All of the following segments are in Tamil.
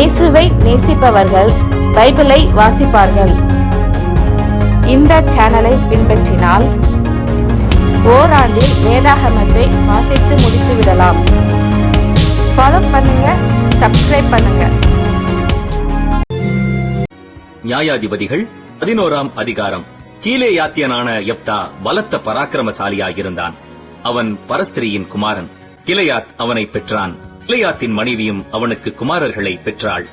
இயேசுவை நேசிப்பவர்கள் பைபிளை வாசிப்பார்கள். இந்த சேனலை பின்பற்றினால் ஓராண்டில் வேதாகமத்தை வாசித்து முடித்து விடலாம். ஃபாலோ பண்ணுங்க, சப்ஸ்கிரைப் பண்ணுங்க. நியாயாதிபதிகள் 11ஆம் அதிகாரம். கீலேயாத்தியனான யெப்தா பலத்த பராக்கிரமசாலியாயிருந்தான். அவன் பரஸ்திரியின் குமாரன். கிலெயாத் அவனை பெற்றான். கிலெயாத்தின் மனைவியும் அவனுக்கு குமாரர்களை பெற்றாள்.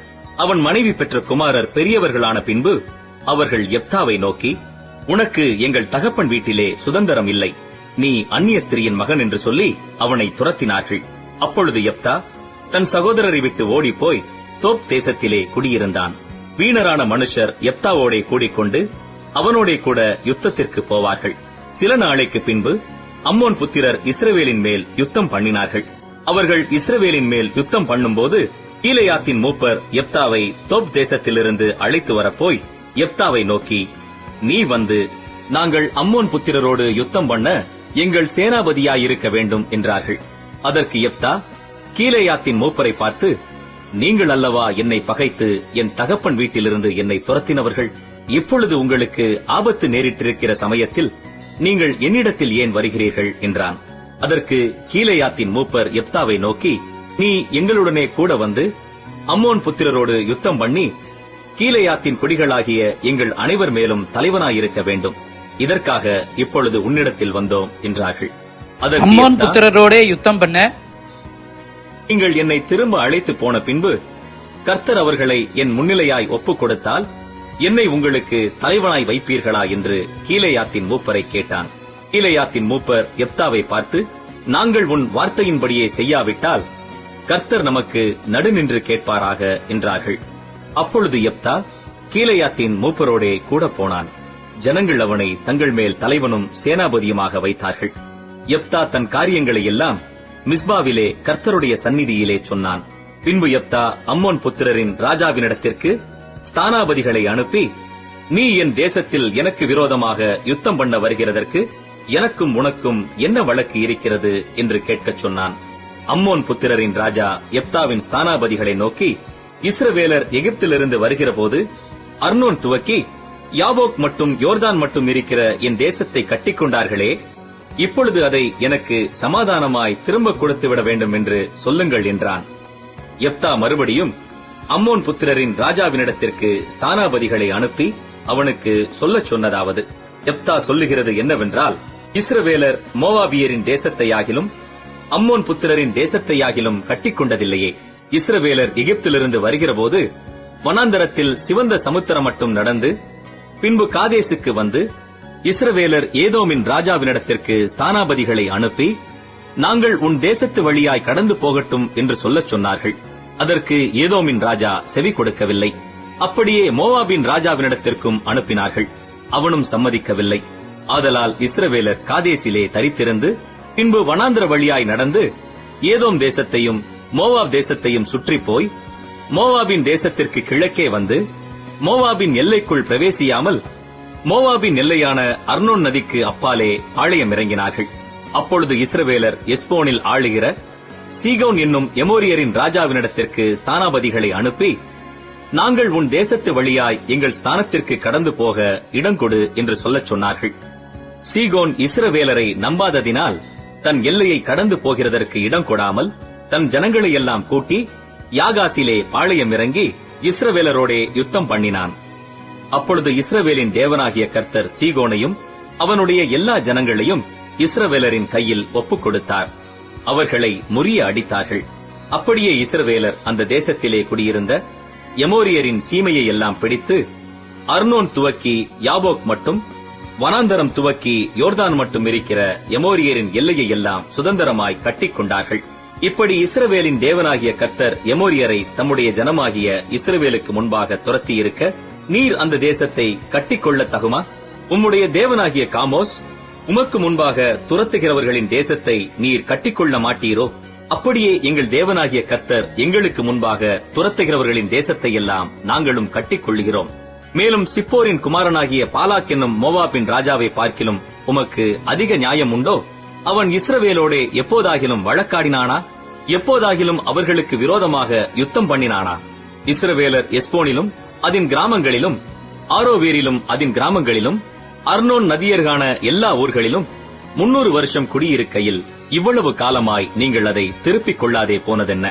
அவன் மனைவி பெற்ற குமாரர் பெரியவர்களான பின்பு அவர்கள் யெப்தாவை நோக்கி, உனக்கு எங்கள் தகப்பன் வீட்டிலே சுதந்திரம் இல்லை, நீ அந்நிய ஸ்திரியின் மகன் என்று சொல்லி அவனை துரத்தினார்கள். அப்பொழுது யெப்தா தன் சகோதரரை விட்டு ஓடிப்போய் தோப் தேசத்திலே குடியிருந்தான். வீணரான மனுஷர் யெப்தாவோடே கூடிக்கொண்டு அவனோடே கூட யுத்தத்திற்கு போவார்கள். சில நாளைக்கு பின்பு அம்மோன் புத்திரர் இஸ்ரவேலின் மேல் யுத்தம் பண்ணினார்கள். அவர்கள் இஸ்ரவேலின் மேல் யுத்தம் பண்ணும்போது கீலேயாத்தின் மூப்பர் யெப்தாவை தோப் தேசத்திலிருந்து அழைத்து வரப்போய் யெப்தாவை நோக்கி, நீ வந்து நாங்கள் அம்மோன் புத்திரரோடு யுத்தம் பண்ண எங்கள் சேனாபதியாயிருக்க வேண்டும் என்றார்கள். அதற்கு யெப்தா கீலேயாத்தின் மூப்பரை பார்த்து, நீங்கள் அல்லவா என்னை பகைத்து என் தகப்பன் வீட்டிலிருந்து என்னை துரத்தினவர்கள்? இப்பொழுது உங்களுக்கு ஆபத்து நேரிட்டிருக்கிற சமயத்தில் நீங்கள் என்னிடத்தில் ஏன் வருகிறீர்கள் என்றான். அதற்கு கீலேயாத்தின் மூப்பர் யெப்தாவை நோக்கி, நீ எங்களுடனே கூட வந்து அம்மோன் புத்திரரோடு யுத்தம் பண்ணி கீலேயாத்தின் குடிகளாகிய எங்கள் அனைவர் மேலும் தலைவனாயிருக்க வேண்டும். இதற்காக இப்பொழுது உன்னிடத்தில் வந்தோம் என்றார்கள். அம்மோன் புத்திரரோடே யுத்தம் பண்ண நீங்கள் என்னை திரும்ப அழைத்து போன பின்பு கர்த்தர் அவர்களை என் முன்னிலையாய் ஒப்புக் கொடுத்தால் என்னை உங்களுக்கு தலைவனாய் வைப்பீர்களா என்று கீலேயாத்தின் மூப்பரை கேட்டான். கீலேயாத்தின் மூப்பர் யெப்தாவை பார்த்து, நாங்கள் உன் வார்த்தையின்படியே செய்யாவிட்டால் கர்த்தர் நமக்கு நடுநின்று கேட்பாராக என்றார்கள். அப்பொழுது யெப்தா கீலேயாத்தின் மூப்பரோடே கூட போனான். ஜனங்கள் அவனை தங்கள் மேல் தலைவனும் சேனாபதியுமாக வைத்தார்கள். யெப்தா தன் காரியங்களை எல்லாம் மிஸ்பாவிலே கர்த்தருடைய சந்நிதியிலே சொன்னான். பின்பு யெப்தா அம்மோன் புத்திரரின் ராஜாவினிடத்திற்கு ஸ்தானாபதிகளை அனுப்பி, நீ என் தேசத்தில் எனக்கு விரோதமாக யுத்தம் பண்ண வருகிறதற்கு எனக்கும் உனக்கும் என்ன வழக்கு இருக்கிறது என்று கேட்கச் சொன்னான். அம்மோன் புத்திரரின் ராஜா யெப்தாவின் ஸ்தானாபதிகளை நோக்கி, இஸ்ரவேலர் எகிப்திலிருந்து வருகிறபோது அர்னோன் துவக்கி யாபோக் மட்டும் யோர்தான் மட்டும் இருக்கிற என் தேசத்தை கட்டிக்கொண்டார்களே, இப்பொழுது அதை எனக்கு சமாதானமாய் திரும்ப கொடுத்துவிட வேண்டும் என்று சொல்லுங்கள் என்றான். யெப்தா மறுபடியும் அம்மோன் புத்திரரின் ராஜாவினிடத்திற்கு ஸ்தானாபதிகளை அனுப்பி அவனுக்கு சொல்லச் சொன்னதாவது, யெப்தா சொல்லுகிறது என்னவென்றால், இஸ்ரவேலர் மோவாபியரின் தேசத்தையாகிலும் அம்மோன் புத்திரரின் தேசத்தையாகிலும் கட்டிக்கொண்டதில்லையே. இஸ்ரவேலர் எகிப்திலிருந்து வருகிறபோது வனாந்தரத்தில் சிவந்த சமுத்திரம் மட்டும் நடந்து பின்பு காதேசுக்கு வந்து இஸ்ரவேலர் ஏதோமின் ராஜாவினிடத்திற்கு ஸ்தானாபதிகளை அனுப்பி, நாங்கள் உன் தேசத்து வழியாய் கடந்து போகட்டும் என்று சொல்லச் சொன்னார்கள். அதற்கு ஏதோமின் ராஜா செவி கொடுக்கவில்லை. அப்படியே மோவாபின் ராஜாவினிடத்திற்கும் அனுப்பினார்கள். அவனும் சம்மதிக்கவில்லை. ஆதலால் இஸ்ரவேலர் காதேசிலே தரித்திருந்து பின்பு வனாந்தர வழியாய் நடந்து ஏதோம் தேசத்தையும் மோவாப் தேசத்தையும் சுற்றி போய் மோவாபின் தேசத்திற்கு கிழக்கே வந்து மோவாபின் எல்லைக்குள் பிரவேசியாமல் மோவாபின் எல்லையான அர்னோன் நதிக்கு அப்பாலே பாளையம் இறங்கினார்கள். அப்பொழுது இஸ்ரவேலர் எஸ்போனில் ஆளுகிற சீகோன் என்னும் எமோரியரின் ராஜாவினிடத்திற்கு ஸ்தானாபதிகளை அனுப்பி, நாங்கள் உன் தேசத்து வழியாய் எங்கள் ஸ்தானத்திற்கு கடந்து போக இடங்கொடு என்று சொல்லச் சொன்னார்கள். சீகோன் இஸ்ரவேலரை நம்பாததினால் தன் எல்லையை கடந்து போகிறதற்கு இடம் கொடாமல் தன் ஜனங்களை எல்லாம் கூட்டி யாகாசிலே பாளையம் இறங்கி இஸ்ரவேலரோடே யுத்தம் பண்ணினான். அப்பொழுது இஸ்ரவேலின் தேவனாகிய கர்த்தர் சீகோனையும் அவனுடைய எல்லா ஜனங்களையும் இஸ்ரவேலரின் கையில் ஒப்புக் கொடுத்தார். அவர்களை முறிய அடித்தார்கள். அப்படியே இஸ்ரவேலர் அந்த தேசத்திலே குடியிருந்த எமோரியரின் சீமையை எல்லாம் பிடித்து அர்னோன் துவக்கி யாபோக் மட்டும் வனாந்தரம் துவக்கி யோர்தான் மட்டும் இருக்கிற எமோரியரின் எல்லையை எல்லாம் சுதந்திரமாய் கட்டிக்கொண்டார்கள். இப்படி இஸ்ரவேலின் தேவனாகிய கர்த்தர் எமோரியரை தம்முடைய ஜனமாகிய இஸ்ரவேலுக்கு முன்பாக துரத்தியிருக்க நீர் அந்த தேசத்தை கட்டிக்கொள்ள தகுமா? உம்முடைய தேவனாகிய காமோஸ் உமக்கு முன்பாக துரத்துகிறவர்களின் தேசத்தை நீர் கட்டிக்கொள்ள மாட்டீரோ? அப்படியே எங்கள் தேவனாகிய கர்த்தர் எங்களுக்கு முன்பாக துரத்துகிறவர்களின் தேசத்தை எல்லாம் நாங்களும் கட்டிக்கொள்ளுகிறோம். மேலும் சிப்போரின் குமாரனாகிய பாலாக் என்னும் மோவாபின் ராஜாவை பார்க்கிலும் உமக்கு அதிக நியாயம் உண்டோ? அவன் இஸ்ரவேலோடே எப்போதாகிலும் வழக்காடினானா? எப்போதாகிலும் அவர்களுக்கு விரோதமாக யுத்தம் பண்ணினானா? இஸ்ரவேலர் எஸ்போனிலும் அதன் கிராமங்களிலும், ஆரோவேரிலும் அதன் கிராமங்களிலும், அர்னோன் நதியர்கான எல்லா ஊர்களிலும் 300 வருஷம் குடியிருக்கையில் இவ்வளவு காலமாய் நீங்கள் அதை திருப்பிக் கொள்ளாதே போனதென்ன?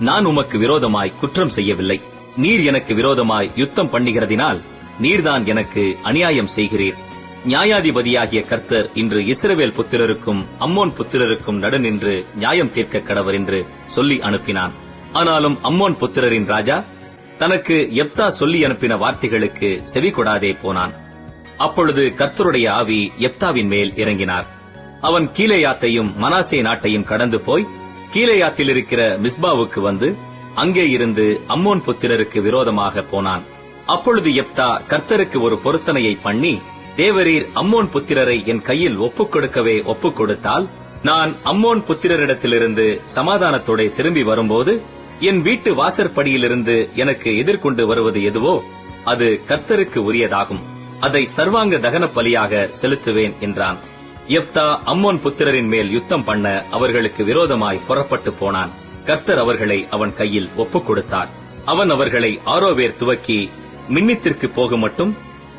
நான் உமக்கு விரோதமாய் குற்றம் செய்யவில்லை. நீர் எனக்கு விரோதமாய் யுத்தம் பண்ணுகிறதினால் நீர்தான் எனக்கு அநியாயம் செய்கிறீர். நியாயாதிபதியாகிய கர்த்தர் இன்று இஸ்ரவேல் புத்திரருக்கும் அம்மோன் புத்திரருக்கும் நடுநின்று நியாயம் தீர்க்க கடவர் என்று சொல்லி அனுப்பினான். ஆனாலும் அம்மோன் புத்திரரின் ராஜா தனக்கு யெப்தா சொல்லி அனுப்பின வார்த்தைகளுக்கு செவி கொடாதே போனான். அப்பொழுது கர்த்தருடைய ஆவி யெப்தாவின் மேல் இறங்கினார். அவன் கீலேயாத்தையும் மனாசே நாட்டையும் கடந்து போய் கீலேயாத்தில் இருக்கிற மிஸ்பாவுக்கு வந்து அங்கே இருந்து அம்மோன் புத்திரருக்கு விரோதமாக போனான். அப்பொழுது யெப்தா கர்த்தருக்கு ஒரு பொருத்தனையை பண்ணி, தேவரீர் அம்மோன் புத்திரரை என் கையில் ஒப்புக் கொடுக்கவே ஒப்புக் கொடுத்தால், நான் அம்மோன் புத்திரரிடத்திலிருந்து சமாதானத்தோட திரும்பி வரும்போது என் வீட்டு வாசற்படியிலிருந்து எனக்கு எதிர்கொண்டு வருவது எதுவோ அது கர்த்தருக்கு உரியதாகும். அதை சர்வாங்க தகன பலியாக செலுத்துவேன் என்றான். யெப்தா அம்மோன் புத்திரரின் மேல் யுத்தம் பண்ண அவர்களுக்கு விரோதமாய் புறப்பட்டு போனான். கர்த்தர் அவர்களை அவன் கையில் ஒப்புக் கொடுத்தார். அவன் அவர்களை ஆரோவேர் துவக்கி மின்னித்திற்கு போக மட்டும்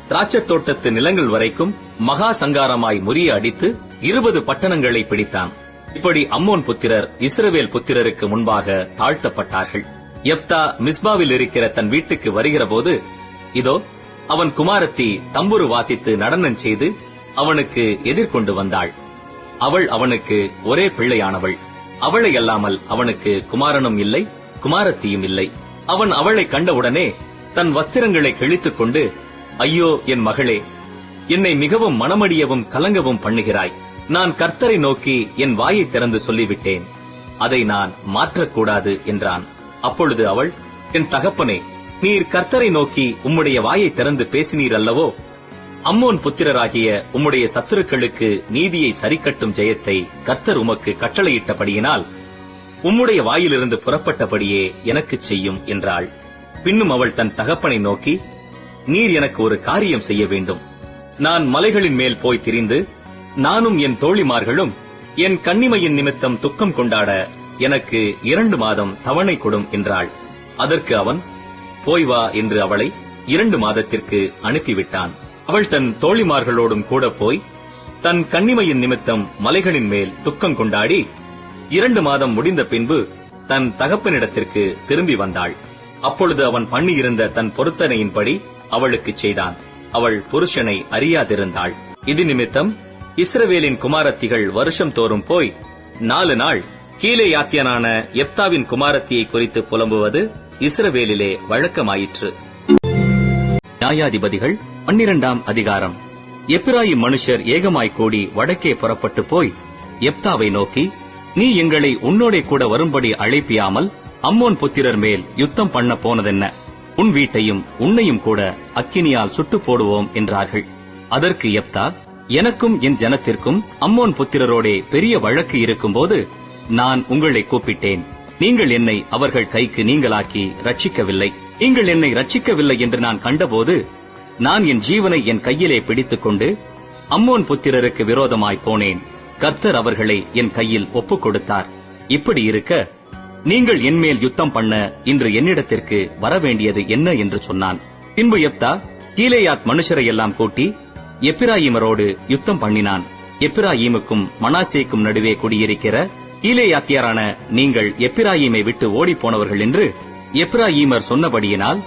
திராட்சத் தோட்டத்து நிலங்கள் வரைக்கும் மகா சங்காரமாய் முறிய அடித்து 20 பட்டணங்களை பிடித்தான். இப்படி அம்மோன் புத்திரர் இஸ்ரவேல் புத்திரருக்கு முன்பாக தாழ்த்தப்பட்டார்கள். யெப்தா மிஸ்பாவில் இருக்கிற தன் வீட்டுக்கு வருகிற போது, இதோ அவன் குமாரத்தி தம்புரு வாசித்து நடனம் செய்து அவனுக்கு எதிர்கொண்டு வந்தாள். அவள் அவனுக்கு ஒரே பிள்ளையானவள். அவளை அல்லாமல் அவனுக்கு குமாரனும் இல்லை, குமாரத்தியும் இல்லை. அவன் அவளை கண்டவுடனே தன் வஸ்திரங்களை கிழித்துக் கொண்டு, ஐயோ என் மகளே, என்னை மிகவும் மனமடியவும் கலங்கவும் பண்ணுகிறாய். நான் கர்த்தரை நோக்கி என் வாயை திறந்து சொல்லிவிட்டேன், அதை நான் மாற்றக்கூடாது என்றான். அப்பொழுது அவள், என் தகப்பனே, நீர் கர்த்தரை நோக்கி உம்முடைய வாயை திறந்து பேசினீர் அல்லவோ? அம்மோன் புத்திரராகிய உம்முடைய சத்துருக்களுக்கு நீதியை சரிக்கட்டும் ஜெயத்தை கர்த்தர் உமக்கு கட்டளையிட்டபடியினால் உம்முடைய வாயிலிருந்து புறப்பட்டபடியே எனக்குச் செய்யும் என்றாள். பின்னும் அவள் தன் தகப்பனை நோக்கி, நீர் எனக்கு ஒரு காரியம் செய்ய வேண்டும். நான் மலைகளின் மேல் போய் திரிந்து நானும் என் தோழிமார்களும் என் கன்னிமையின் நிமித்தம் துக்கம் கொண்டாட எனக்கு 2 மாதம் தவணை கொடும் என்றாள். அதற்கு அவன், போய் வா என்று அவளை 2 மாதத்திற்கு அனுப்பிவிட்டான். அவள் தன் தோழிமார்களோடும் கூட போய் தன் கன்னிமையின் நிமித்தம் மலைகளின் மேல் துக்கம் கொண்டாடி 2 மாதம் முடிந்த பின்பு தன் தகப்பனிடத்திற்கு திரும்பி வந்தாள். அப்பொழுது அவன் பண்ணியிருந்த தன் பொருத்தனையின்படி அவளுக்குச் செய்தான். அவள் புருஷனை அறியாதிருந்தாள். இது நிமித்தம் இஸ்ரவேலின் குமாரத்திகள் வருஷம் தோறும் போய் 4 நாள் கீலேயாத்தியனான யெப்தாவின் குமாரத்தியை குறித்து புலம்புவது இஸ்ரவேலிலே வழக்கமாயிற்று. நியாயாதிபதிகள் 12ஆம் அதிகாரம். எப்பிராயிம் மனுஷர் ஏகமாய் கூடி வடக்கே புறப்பட்டு போய் யெப்தாவை நோக்கி, நீ எங்களை உன்னோடே கூட வரும்படி அழைப்பியாமல் அம்மோன் புத்திரர் மேல் யுத்தம் பண்ண போனதென்ன? உன் வீட்டையும் உன்னையும் கூட அக்கினியால் சுட்டு போடுவோம் என்றார்கள். அதற்கு யெப்தா, எனக்கும் என் ஜனத்திற்கும் அம்மோன் புத்திரரோடே பெரிய வழக்கு இருக்கும்போது நான் உங்களை கூப்பிட்டேன். நீங்கள் என்னை அவர்கள் கைக்கு நீங்களாக்கி ரட்சிக்கவில்லை. நீங்கள் என்னை ரட்சிக்கவில்லை என்று நான் கண்டபோது நான் என் ஜீவனை என் கையிலே பிடித்துக் கொண்டு அம்மோன் புத்திரருக்கு விரோதமாய் போனேன். கர்த்தர் அவர்களை என் கையில் ஒப்புக் கொடுத்தார். இப்படி இருக்க நீங்கள் என்மேல் யுத்தம் பண்ண இன்று என்னிடத்திற்கு வரவேண்டியது என்ன என்று சொன்னான். பின்பு யெப்தா கீலேயாத் மனுஷரையெல்லாம் கூட்டி எப்பிராயீமரோடு யுத்தம் பண்ணினான். எப்பிராயீமுக்கும் மனாசேக்கும் நடுவே குடியிருக்கிற கீலேயாத்தியரான நீங்கள் எப்பிராயீமை விட்டு ஓடிப்போனவர்கள் என்று எப்பிராயீமர் சொன்னபடியினால்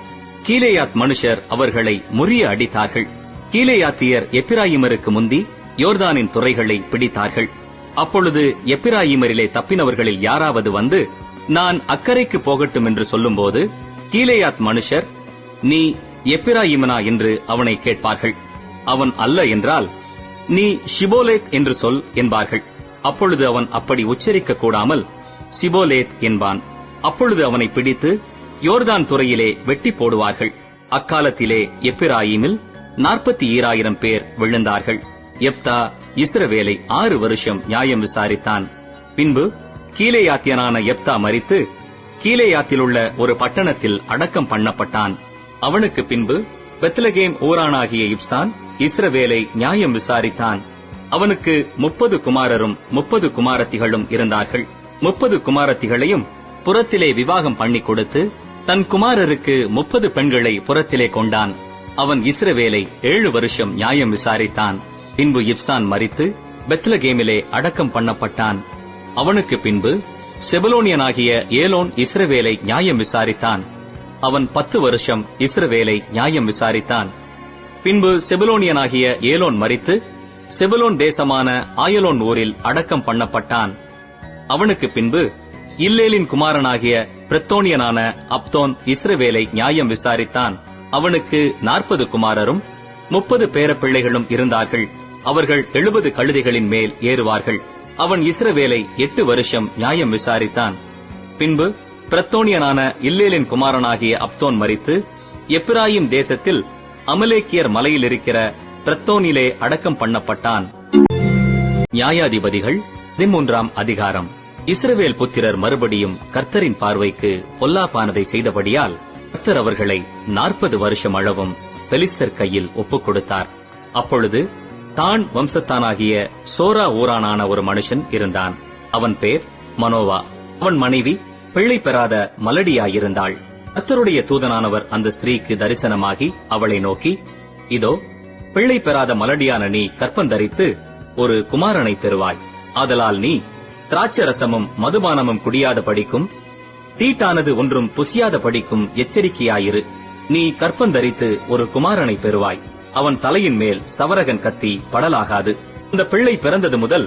கீலேயாத் மனுஷர் அவர்களை முறிய அடித்தார்கள். கீலேயாத்தியர் எப்பிராயீமருக்கு முந்தி யோர்தானின் துறைகளை பிடித்தார்கள். அப்பொழுது எப்பிராயீமரிலே தப்பினவர்களில் யாராவது வந்து நான் அக்கரைக்கு போகட்டும் என்று சொல்லும்போது கீலேயாத் மனுஷர், நீ எப்பிராயீமனா என்று அவனை கேட்பார்கள். அவன் அல்ல என்றால், நீ ஷிபோலேத் என்று சொல் என்பார்கள். அப்பொழுது அவன் அப்படி உச்சரிக்க கூடாமல் சிபோலேத் என்பான். அப்பொழுது அவனை பிடித்து யோர்தான் துறையிலே வெட்டி போடுவார்கள். அக்காலத்திலே எப்பிராயீமில் 42,000 பேர் விழுந்தார்கள். யெப்தா இஸ்ரவேலை 6 வருஷம் நியாயம் விசாரித்தான். பின்பு கீலேயாத்தியனான யெப்தா மரித்து கீலேயாத்திலுள்ள ஒரு பட்டணத்தில் அடக்கம் பண்ணப்பட்டான். அவனுக்கு பின்பு பெத்லகேம் ஊரானாகிய இப்சான் இஸ்ரவேலை நியாயம் விசாரித்தான். அவனுக்கு 30 குமாரரும் 30 குமாரத்திகளும் இருந்தார்கள். 30 குமாரத்திகளையும் புறத்திலே விவாகம் பண்ணி கொடுத்து தன் குமாரருக்கு 30 பெண்களை புறத்திலே கொண்டான். அவன் இஸ்ரவேலை 7 வருஷம் நியாயம் விசாரித்தான். பின்பு இப்சான் மரித்து பெத்லகேமிலே அடக்கம் பண்ணப்பட்டான். அவனுக்கு பின்பு செபலோனியனாகிய ஏலோன் இஸ்ரவேலை நியாயம் விசாரித்தான். அவன் 10 வருஷம் இஸ்ரவேலை நியாயம் விசாரித்தான். பின்பு செபலோனியனாகிய ஏலோன் மரித்து செபலோன் தேசமான ஆயலோன் ஊரில் அடக்கம் பண்ணப்பட்டான். அவனுக்கு பின்பு இல்லேலின் குமாரனாகிய பிரத்தோனியனான அப்தோன் இஸ்ரவேலை நியாயம் விசாரித்தான். அவனுக்கு 40 குமாரரும் 30 பேரப்பிள்ளைகளும் இருந்தார்கள். அவர்கள் 70 கழுதைகளின் மேல் ஏறுவார்கள். அவன் இஸ்ரவேலை 8 வருஷம் நியாயம் விசாரித்தான். பின்பு பிரத்தோனியனான இல்லேலின் குமாரனாகிய அப்தோன் மரித்து எப்பிராயிம் தேசத்தில் அமலேக்கியர் மலையில் இருக்கிற பிரத்தோனிலே அடக்கம் பண்ணப்பட்டான். நியாயாதிபதிகள் 13ஆம் அதிகாரம். இஸ்ரவேல் புத்திரர் மறுபடியும் கர்த்தரின் பார்வைக்கு பொல்லாப்பானதை செய்தபடியால் கர்த்தர் அவர்களை 40 வருஷம் அளவும் பெலிஸ்தர் கையில் ஒப்புக் கொடுத்தார். அப்பொழுது தான் வம்சத்தானாகிய சோரா ஊரானான ஒரு மனுஷன் இருந்தான். அவன் பேர் மனோவா. அவன் மனைவி பிள்ளை பெறாத மலடியாயிருந்தாள். கர்த்தருடைய தூதனானவர் அந்த ஸ்திரீக்கு தரிசனமாகி அவளை நோக்கி, இதோ பிள்ளை பெறாத மலடியான நீ கற்பந்தரித்து ஒரு குமாரனை பெறுவாய். ஆதலால் நீ திராட்சரசமும் மதுபானமும் குடியாத படிக்கும், தீட்டானது ஒன்றும் புசியாத படிக்கும் எச்சரிக்கையாயிரு. நீ கற்பந்தரித்து ஒரு குமாரனை பெறுவாய். அவன் தலையின் மேல் சவரகன் கத்தி படலாகாது. அந்த பிள்ளை பிறந்தது முதல்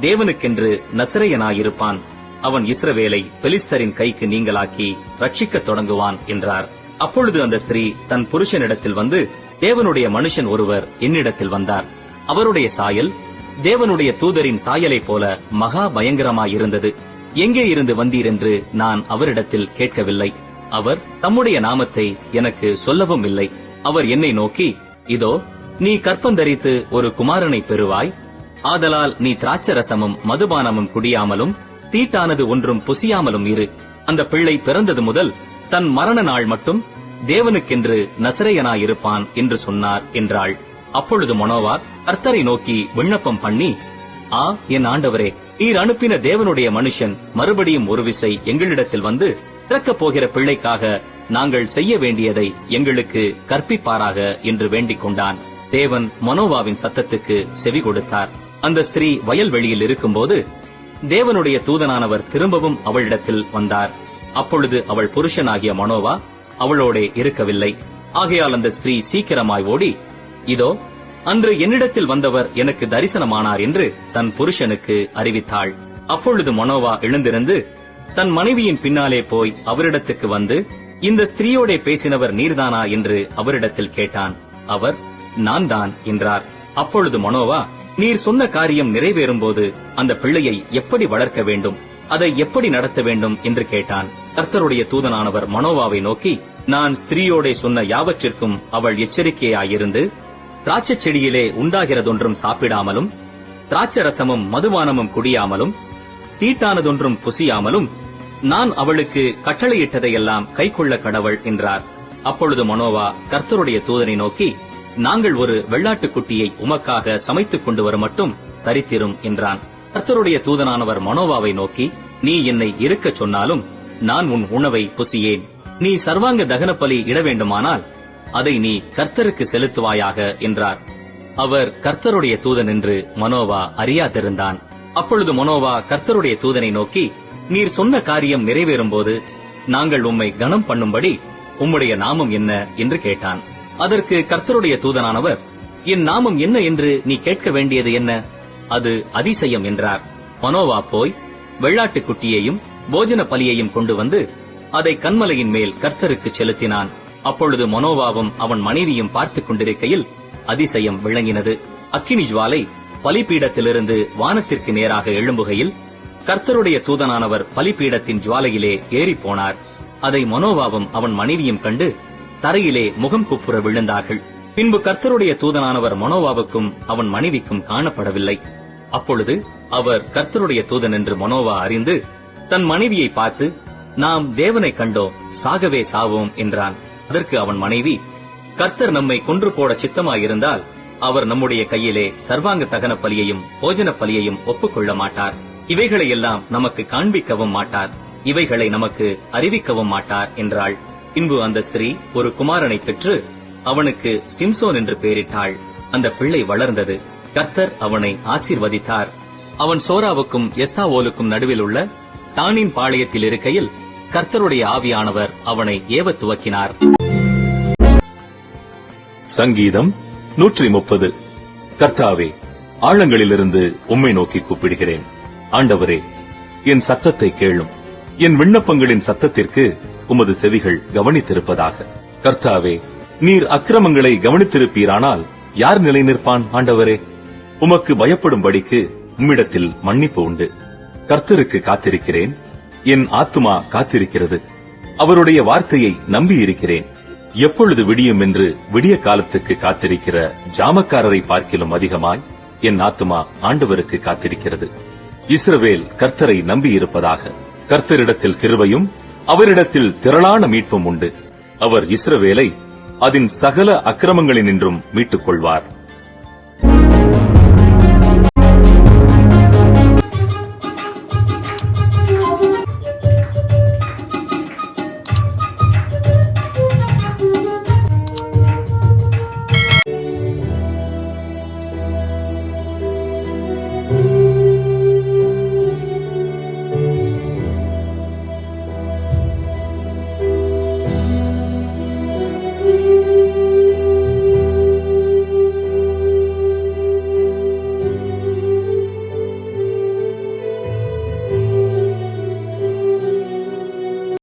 தேவனுக்கென்று நசரேயனாயிருப்பான். அவன் இஸ்ரவேலை பெலிஸ்தரின் கைக்கு நீங்களாக்கி ரட்சிக்கத் தொடங்குவான் என்றார். அப்பொழுது அந்த ஸ்திரீ தன் புருஷனிடத்தில் வந்து, தேவனுடைய மனுஷன் ஒருவர் என்னிடத்தில் வந்தார். அவருடைய சாயல் தேவனுடைய தூதரின் சாயலைப் போல மகா பயங்கரமாயிருந்தது. எங்கே இருந்து வந்தீர் என்று நான் அவரிடத்தில் கேட்கவில்லை. அவர் தம்முடைய நாமத்தை எனக்கு சொல்லவும் இல்லை. அவர் என்னை நோக்கி, இதோ நீ கற்பந்தரித்து ஒரு குமாரனை பெறுவாய். ஆதலால் நீ திராட்சரசமும் மதுபானமும் குடியாமலும் தீட்டானது ஒன்றும் புசியாமலும் இரு. அந்த பிள்ளை பிறந்தது முதல் தன் மரண நாள் மட்டும் தேவனுக்கென்று நசரேயனாயிருப்பான் என்று சொன்னார் என்றாள். அப்பொழுது மனோவா கர்த்தரை நோக்கி விண்ணப்பம் பண்ணி, ஆ என் ஆண்டவரே, நீர் அனுப்பின தேவனுடைய மனுஷன் மறுபடியும் ஒரு விசை எங்களிடத்தில் வந்து பிறக்கப் போகிற பிள்ளைக்காக நாங்கள் செய்ய வேண்டியதை எங்களுக்கு கற்பிப்பாராக என்று வேண்டிக் கொண்டான். தேவன் மனோவாவின் சத்தத்துக்கு செவி கொடுத்தார். அந்த ஸ்திரீ வயல்வெளியில் இருக்கும்போது தேவனுடைய தூதனானவர் திரும்பவும் அவளிடத்தில் வந்தார். அப்பொழுது அவள் புருஷனாகிய மனோவா அவளோடே இருக்கவில்லை. ஆகையால் அந்த ஸ்திரீ சீக்கிரமாய் ஓடி, இதோ அன்று என்னிடத்தில் வந்தவர் எனக்கு தரிசனமானார் என்று தன் புருஷனுக்கு அறிவித்தாள். அப்பொழுது மனோவா எழுந்திருந்து தன் மனைவியின் பின்னாலே போய் அவரிடத்துக்கு வந்து, இந்த ஸ்திரீயோடே பேசினவர் நீர்தானா என்று அவரிடத்தில் கேட்டான். அவர், நான் தான் என்றார். அப்பொழுது மனோவா, நீர் சொன்ன காரியம் நிறைவேறும்போது அந்த பிள்ளையை எப்படி வளர்க்க வேண்டும், அதை எப்படி நடத்த வேண்டும் என்று கேட்டான். கர்த்தருடைய தூதனானவர் மனோவாவை நோக்கி, நான் ஸ்திரீயோடே சொன்ன யாவற்றிற்கும் அவள் எச்சரிக்கையாயிருந்து திராட்சை செடியிலே உண்டாகிறதொன்றும் சாப்பிடாமலும் திராட்சரசமும் மதுபானமும் குடியாமலும் தீட்டானதொன்றும் புசியாமலும் நான் அவளுக்கு கட்டளையிட்டதையெல்லாம் கைக்கொள்ள கடவள் என்றார். அப்பொழுது மனோவா கர்த்தருடைய தூதனை நோக்கி, நாங்கள் ஒரு வெள்ளாட்டுக்குட்டியை உமக்காக சமைத்துக் கொண்டு வர மட்டும் தரித்திரும் என்றான். கர்த்தருடைய தூதனானவர் மனோவாவை நோக்கி, நீ என்னை இருக்கச் சொன்னாலும் நான் உன் உணவை புசியேன். நீ சர்வாங்க தகனபலி இட வேண்டுமானால் அதை நீ கர்த்தருக்கு செலுத்துவாயாக என்றார். அவர் கர்த்தருடைய தூதன் என்று மனோவா அறியாதிருந்தான். அப்பொழுது மனோவா கர்த்தருடைய தூதனை நோக்கி, நீர் சொன்ன காரியம் நிறைவேறும்போது நாங்கள் உம்மை கனம் பண்ணும்படி உம்முடைய நாமம் என்ன என்று கேட்டான். அதற்கு கர்த்தருடைய தூதனானவர், என் நாமம் என்ன என்று நீ கேட்க வேண்டியது என்ன? அது அதிசயம் என்றார். மனோவா போய் வெள்ளாட்டுக்குட்டியையும் போஜன பலியையும் கொண்டு வந்து அதை கன்மலையின் மேல் கர்த்தருக்கு செலுத்தினான். அப்பொழுது மனோவாவும் அவன் மனைவியும் பார்த்துக் கொண்டிருக்கையில் அதிசயம் விளங்கினது. அக்கினி ஜுவாலை பலிபீடத்திலிருந்து வானத்திற்கு நேராக எழும்புகையில் கர்த்தருடைய தூதனானவர் பலிபீடத்தின் ஜுவாலையிலே ஏறிப்போனார். அதை மனோவாவும் அவன் மனைவியும் கண்டு தரையிலே முகம் குப்புற விழுந்தார்கள். பின்பு கர்த்தருடைய தூதனானவர் மனோவாவுக்கும் அவன் மனைவிக்கும் காணப்படவில்லை. அப்பொழுது அவர் கர்த்தருடைய தூதன் என்று மனோவா அறிந்து தன் மனைவியை பார்த்து, நாம் தேவனை கண்டோம், சாகவே சாவோம் என்றான். அதற்கு அவன் மனைவி, கர்த்தர் நம்மை கொன்று போட சித்தமாயிருந்தால் அவர் நம்முடைய கையிலே சர்வாங்க தகன பலியையும் போஜன பலியையும் ஒப்புக்கொள்ள மாட்டார். இவைகளை எல்லாம் நமக்கு காண்பிக்கவும் மாட்டார், இவைகளை நமக்கு அறிவிக்கவும் மாட்டார் என்றாள். பின்பு அந்த ஸ்திரீ ஒரு குமாரனை பெற்று அவனுக்கு சிம்சோன் என்று பெயரிட்டாள். அந்த பிள்ளை வளர்ந்தது. கர்த்தர் அவனை ஆசீர்வதித்தார். அவன் சோராவுக்கும் எஸ்தாவோலுக்கும் நடுவில் உள்ள தானின் பாளையத்தில் இருக்கையில் கர்த்தருடைய ஆவியானவர் அவனை ஏவத் துவக்கினார். சங்கீதம் 130. கர்த்தாவே, ஆழங்களிலிருந்து உம்மை நோக்கி கூப்பிடுகிறேன். ஆண்டவரே, என் சத்தத்தை கேளும். என் விண்ணப்பங்களின் சத்தத்திற்கு உமது செவிகள் கவனித்திருப்பதாக. கர்த்தாவே, நீர் அக்கிரமங்களை கவனித்திருப்பீரானால் யார் நிலை நிற்பான்? ஆண்டவரே, உமக்கு பயப்படும்படிக்கு உம்மிடத்தில் மன்னிப்பு உண்டு. கர்த்தருக்கு காத்திருக்கிறேன். என் ஆத்துமா காத்திருக்கிறது. அவருடைய வார்த்தையை நம்பியிருக்கிறேன். எப்பொழுது விடியும் என்று விடிய காலத்துக்கு காத்திருக்கிற ஜாமக்காரரை பார்க்கிலும் அதிகமாய் என் ஆத்துமா ஆண்டவருக்கு காத்திருக்கிறது. இஸ்ரவேல் கர்த்தரை நம்பியிருப்பதாக. கர்த்தரிடத்தில் கிருபையும் அவரிடத்தில் திரளான மீட்பும் உண்டு. அவர் இஸ்ரவேலை அதன் சகல அக்கிரமங்களினின்றும் மீட்டுக் கொள்வார்.